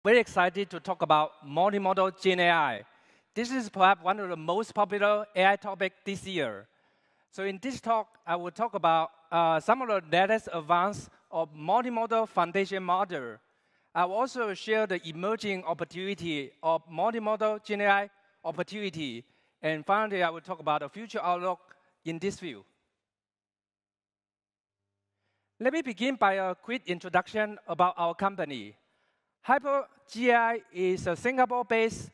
Very excited to talk about multimodal Gen AI. This is perhaps one of the most popular AI topics this year. So in this talk, I will talk about some of the latest advances of multimodal foundation model. I will also share the emerging opportunity of multimodal Gen AI opportunity. And finally, I will talk about the future outlook in this field. Let me begin by a quick introduction about our company. HyperGAI is a Singapore-based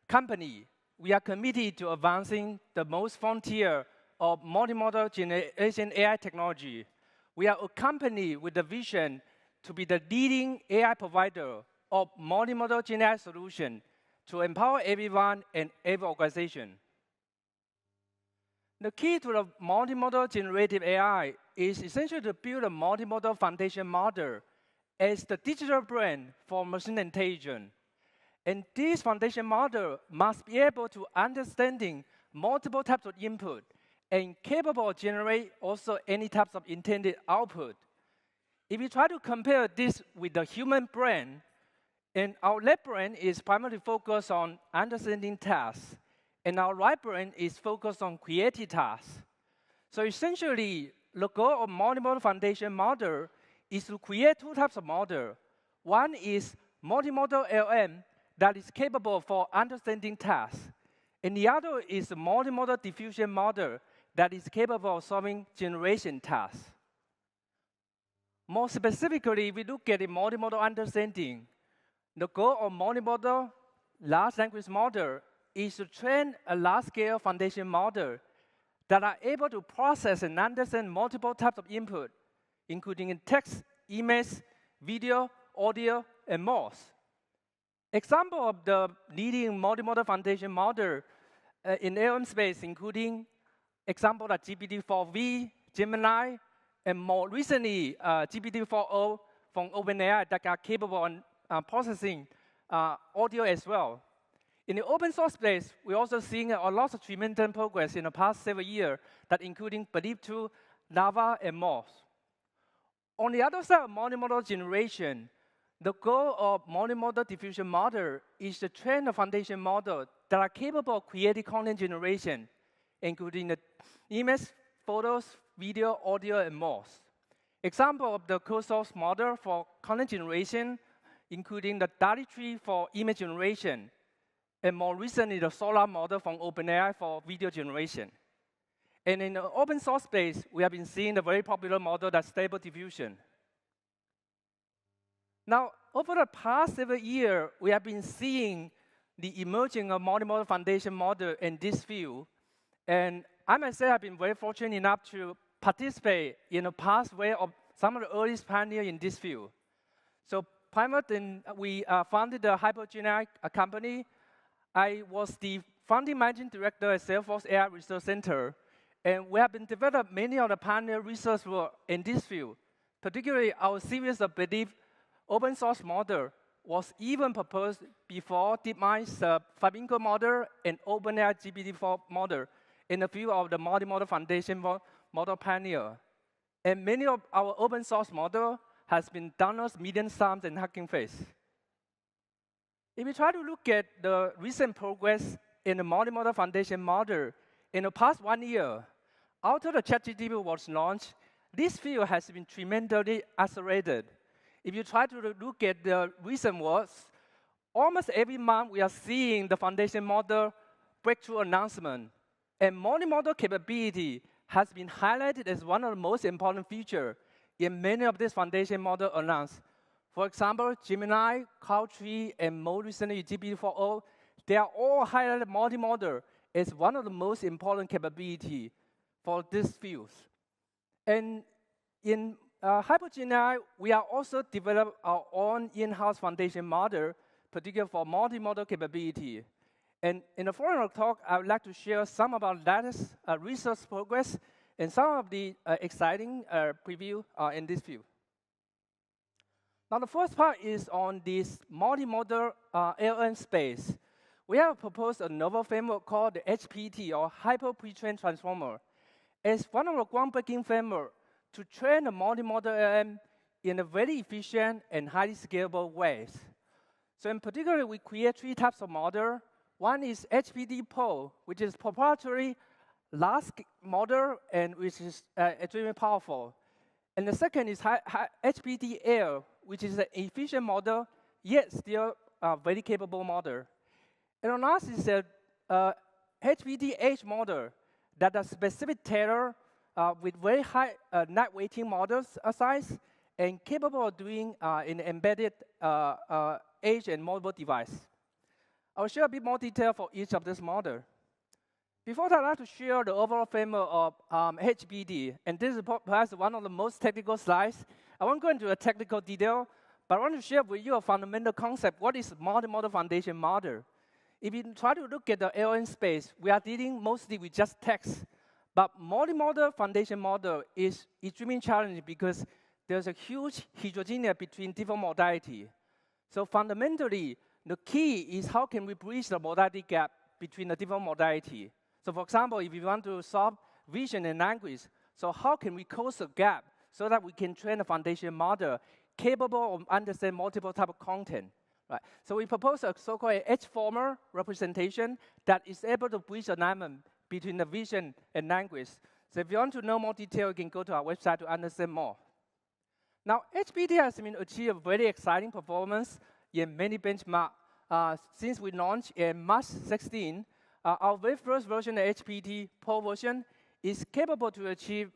company. We are committed to advancing the most frontier of multimodal generation AI technology. We are a company with a vision to be the leading AI provider of multimodal Gen AI solution to empower everyone and every organization. The key to the multimodal generative AI is essentially to build a multimodal foundation model as the digital brain for machine intelligence. And this foundation model must be able to understanding multiple types of input and capable of generate also any types of intended output. If we try to compare this with the human brain, and our left brain is primarily focused on understanding tasks, and our right brain is focused on creative tasks. So essentially, the goal of multimodal foundation model is to create two types of model. One is multimodal LM that is capable for understanding tasks. And the other is the multimodal diffusion model that is capable of solving generation tasks. More specifically, we look at the multimodal understanding. The goal of multimodal large language model is to train a large-scale foundation model that are able to process and understand multiple types of input, including text, image, video, audio, and more. Example of the leading multimodal foundation model in LM space, including example like GPT-4v, Gemini, and more recently, GPT-4o from OpenAI that are capable of processing audio as well. In the open source space, we're also seeing a lot of tremendous progress in the past several years, that including Believe 2, Lava, and more. On the other side of multimodal generation, the goal of multimodal diffusion model is to train a foundation model that are capable of creating content generation, including the image, photos, video, audio, and more. Example of the closed source model for content generation, including the DALL-E 3 for image generation, and more recently, the Solar model from OpenAI for video generation. And in the open source space, we have been seeing the very popular model that's Stable Diffusion. Now, over the past several years, we have been seeing the emerging of multimodal foundation model in this field. And I myself have been very fortunate enough to participate in the pathway of some of the earliest pioneers in this field. So primarily, we founded the HyperGAI company. I was the founding managing director at Salesforce AI Research Center. And we have been developing many of the pioneer research work in this field. Particularly, our series of Believe open source model was even proposed before DeepMind's Flamingo model and OpenAI GPT-4 model in the field of the multimodal foundation model pioneer. And many of our open source model has been downloaded millions times in Hugging Face. If we try to look at the recent progress in the multimodal foundation model, in the past 1 year, after the ChatGPT was launched, this field has been tremendously accelerated. If you try to look at the recent works, almost every month we are seeing the foundation model breakthrough announcement. And multimodal capability has been highlighted as one of the most important features in many of these foundation models announced. For example, Gemini, Cloud 3, and more recently GPT-4o, they are all highlighted multimodal as one of the most important capabilities for these fields. And in HyperGAI, we are also developing our own in-house foundation model, particularly for multimodal capability. And in the following talk, I would like to share some of our latest research progress and some of the exciting preview in this field. Now, the first part is on this multimodal LM space. We have proposed a novel framework called the HPT, or Hyper Pre-trained Transformer, as one of the groundbreaking frameworks to train a multimodal LM in a very efficient and highly scalable ways. So in particular, we create 3 types of model. One is HPD Pro, which is proprietary large model and which is extremely powerful. And the second is HPD Air, which is an efficient model, yet still a very capable model. And the last is a HPD H model that are specific tailor with very high net weighting models size and capable of doing an embedded edge and mobile device. I'll share a bit more detail for each of this model. Before that, I'd like to share the overall framework of HPD, and this is perhaps one of the most technical slides. I won't go into a technical detail, but I want to share with you a fundamental concept. What is multimodal foundation model? If you try to look at the LN space, we are dealing mostly with just text. But multimodal foundation model is extremely challenging because there's a huge heterogeneity between different modalities. So fundamentally, the key is how can we bridge the modality gap between the different modalities. So for example, if you want to solve vision and language, so how can we close the gap so that we can train a foundation model capable of understanding multiple types of content? Right. So we propose a so-called H-former representation that is able to bridge alignment between the vision and language. So if you want to know more detail, you can go to our website to understand more. Now, HPD has been achieved very exciting performance in many benchmarks since we launched in March 16. Our very first version of HPD Pro version is capable to achieve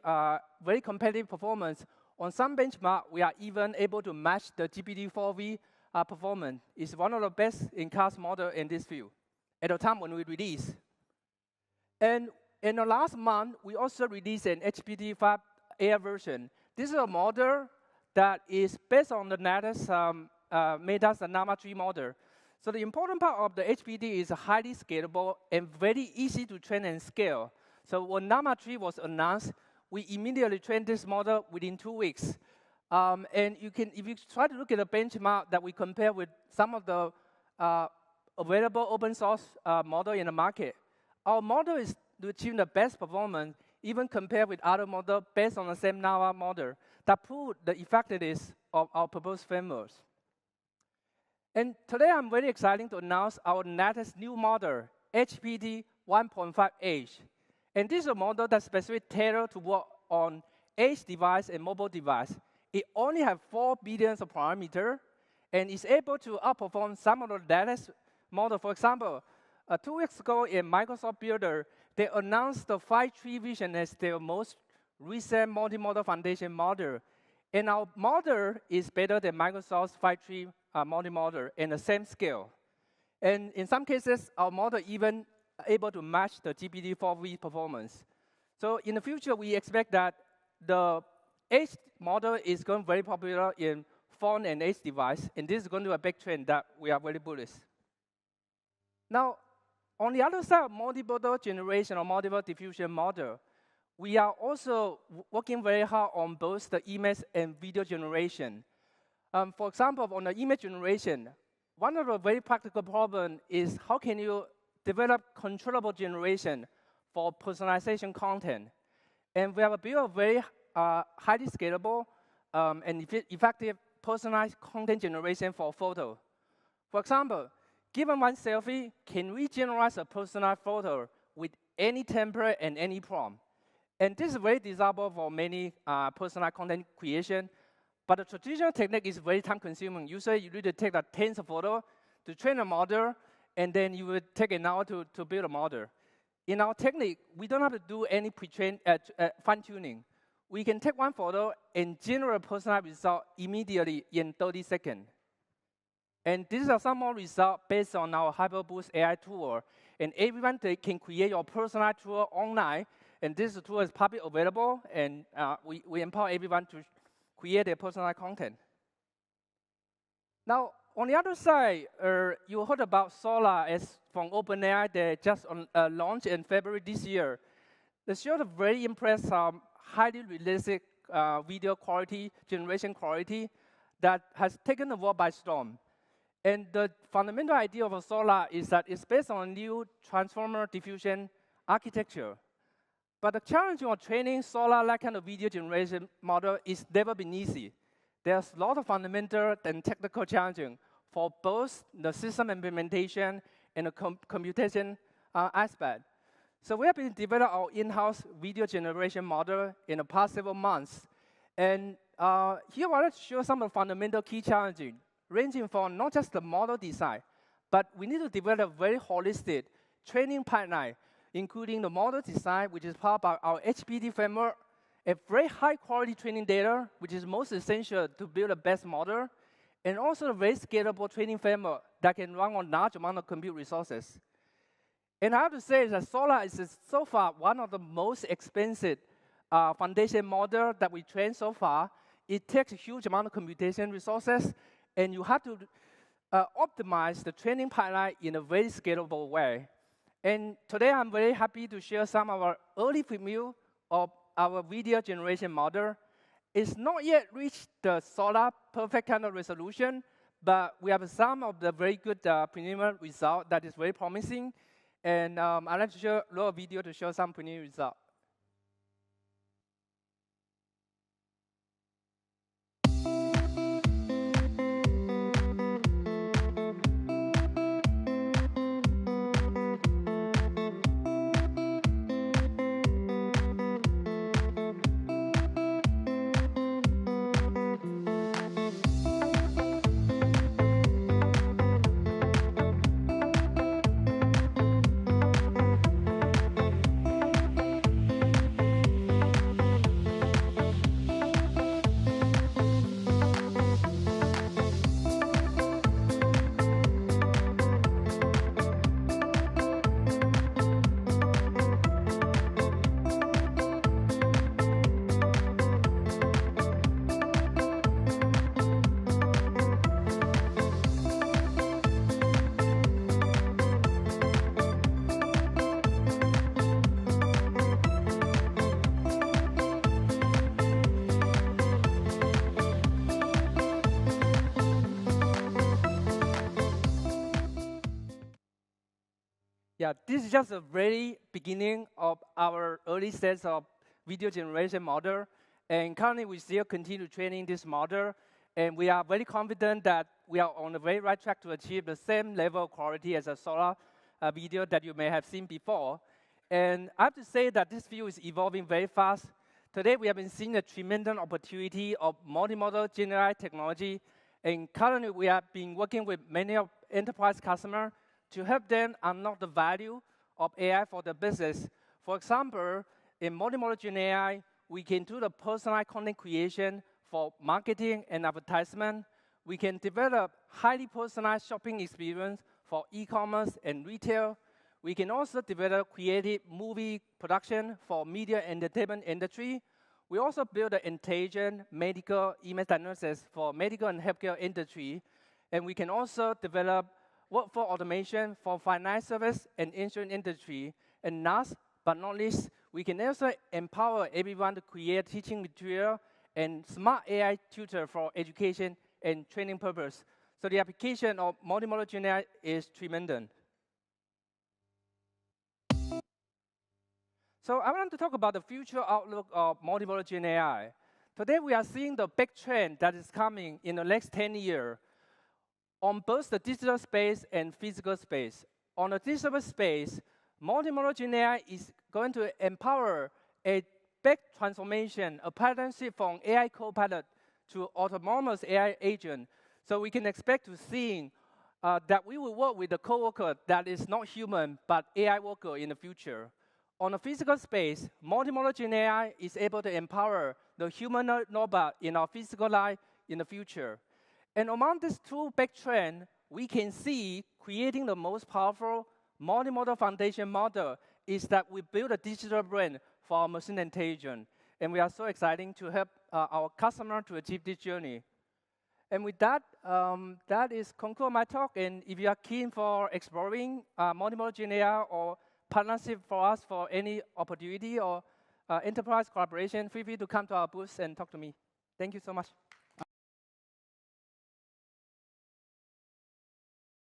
very competitive performance. On some benchmark, we are even able to match the GPT-4V performance. It's one of the best in-class models in this field at the time when we released. And in the last month, we also released an HPD5 Air version. This is a model that is based on the latest Meta's Llama 3 model. So the important part of the HPD is highly scalable and very easy to train and scale. So when Llama 3 was announced, we immediately trained this model within 2 weeks. And you can, if you try to look at the benchmark that we compare with some of the available open source model in the market, our model is to achieve the best performance, even compared with other models based on the same Llama model, that prove the effectiveness of our proposed frameworks. And today, I'm very excited to announce our latest new model, HPD 1.5H. And this is a model that's specifically tailored to work on edge device and mobile device. It only has 4 billion of parameters, and is able to outperform some of the latest models. For example, 2 weeks ago in Microsoft Builder, they announced the 5.3 Vision as their most recent multimodal foundation model. And our model is better than Microsoft's 5.3 multimodal in the same scale. And in some cases, our model even able to match the GPT-4V performance. So in the future, we expect that the edge model is going very popular in phone and edge device, and this is going to be a big trend that we are very bullish. Now, on the other side of multimodal generation or multiple diffusion model, we are also working very hard on both the image and video generation. For example, on the image generation, one of the very practical problems is how can you develop controllable generation for personalization content? And we have built a very highly scalable and effective personalized content generation for photo. For example, given one selfie, can we generate a personalized photo with any template and any prompt? And this is very desirable for many personalized content creation. But the traditional technique is very time-consuming. Usually, you need to take tens of photos to train a model, and then you will take an hour to build a model. In our technique, we don't have to do any pre-train fine-tuning. We can take one photo and generate a personalized result immediately in 30 seconds. And these are some more results based on our HyperBoost AI tool. And everyone can create your personalized tool online. And this tool is publicly available, and we empower everyone to create their personalized content. Now, on the other side, you heard about Solar from OpenAI that just launched in February this year. They showed a very impressive, highly realistic video quality, generation quality that has taken the world by storm. And the fundamental idea of Solar is that it's based on a new transformer diffusion architecture. But the challenge of training Solar-like kind of video generation model is never been easy. There's a lot of fundamental and technical challenges. for both the system implementation and the computation aspect. So we have been developing our in-house video generation model in the past several months. And here I want to show some of the fundamental key challenges, ranging from not just the model design, but we need to develop a very holistic training pipeline, including the model design, which is powered by our HPD framework, a very high-quality training data, which is most essential to build the best model, and also a very scalable training framework that can run on large amount of compute resources. And I have to say that Solar is so far one of the most expensive foundation model that we trained so far. It takes a huge amount of computation resources, and you have to optimize the training pipeline in a very scalable way. And today, I'm very happy to share some of our early preview of our video generation model. It's not yet reached the Solar perfect kind of resolution, but we have some of the very good preliminary result that is very promising. And I'd like to show a little video to show some preliminary results. Yeah, this is just the very beginning of our early stage of video generation model. And currently, we still continue training this model. And we are very confident that we are on the very right track to achieve the same level of quality as a Solar video that you may have seen before. And I have to say that this field is evolving very fast. Today, we have been seeing a tremendous opportunity of multimodal GenAI technology. And currently, we have been working with many of enterprise customers to help them unlock the value of AI for the business. For example, in multimodal GenAI, we can do the personalized content creation for marketing and advertisement. We can develop highly personalized shopping experience for e-commerce and retail. We can also develop creative movie production for media entertainment industry. We also build an intelligent medical image diagnosis for medical and healthcare industry. And we can also develop workflow automation for finance service and insurance industry. And last but not least, we can also empower everyone to create teaching material and smart AI tutor for education and training purpose. So the application of multimodal GenAI is tremendous. So I want to talk about the future outlook of multimodal GenAI. Today, we are seeing the big trend that is coming in the next 10 years on both the digital space and physical space. On the digital space, multimodal GenAI is going to empower a big transformation, a paradigm shift from AI copilot to autonomous AI agent. So we can expect to see that we will work with a coworker that is not human, but AI worker in the future. On the physical space, multimodal GenAI is able to empower the humanoid robot in our physical life in the future. And among these two big trends, we can see creating the most powerful multimodal foundation model is that we build a digital brain for our machine intelligence. And we are so excited to help our customer to achieve this journey. And with that, that is conclude my talk. And if you are keen for exploring multimodal GenAI or partnership for us for any opportunity or enterprise collaboration, feel free to come to our booth and talk to me. Thank you so much.